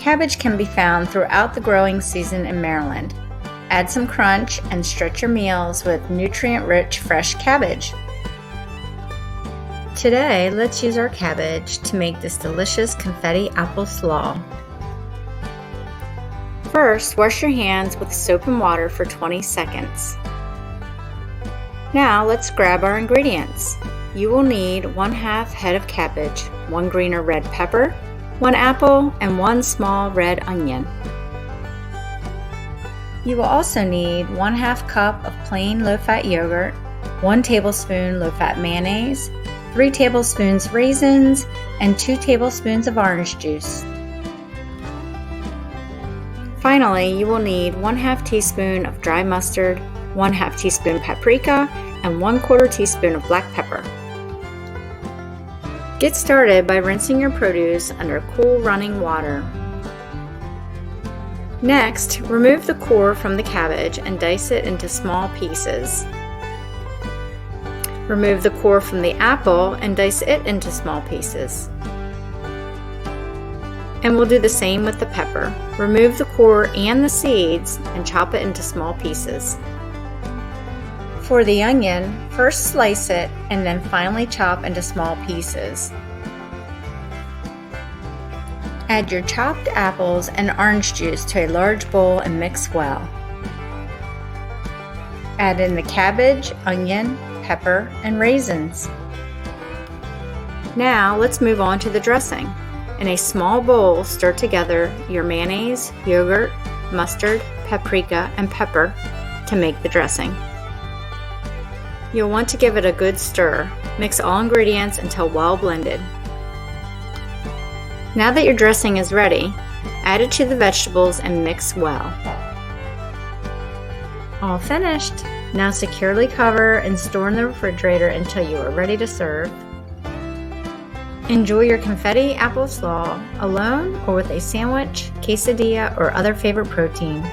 Cabbage can be found throughout the growing season in Maryland. Add some crunch and stretch your meals with nutrient-rich fresh cabbage. Today, let's use our cabbage to make this delicious confetti apple slaw. First, wash your hands with soap and water for 20 seconds. Now, let's grab our ingredients. You will need 1/2 head of cabbage, 1 green or red pepper, 1 apple, and 1 small red onion. You will also need 1/2 cup of plain low-fat yogurt, 1 tablespoon low-fat mayonnaise, 3 tablespoons raisins, and 2 tablespoons of orange juice. Finally, you will need 1/2 teaspoon of dry mustard, 1/2 teaspoon paprika, and 1/4 teaspoon of black pepper. Get started by rinsing your produce under cool running water. Next, remove the core from the cabbage and dice it into small pieces. Remove the core from the apple and dice it into small pieces. And we'll do the same with the pepper. Remove the core and the seeds and chop it into small pieces. For the onion, first slice it and then finally chop into small pieces. Add your chopped apples and orange juice to a large bowl and mix well. Add in the cabbage, onion, pepper, and raisins. Now let's move on to the dressing. In a small bowl, stir together your mayonnaise, yogurt, mustard, paprika, and pepper to make the dressing. You'll want to give it a good stir. Mix all ingredients until well blended. Now that your dressing is ready, add it to the vegetables and mix well. All finished! Now securely cover and store in the refrigerator until you are ready to serve. Enjoy your confetti apple slaw alone or with a sandwich, quesadilla, or other favorite protein.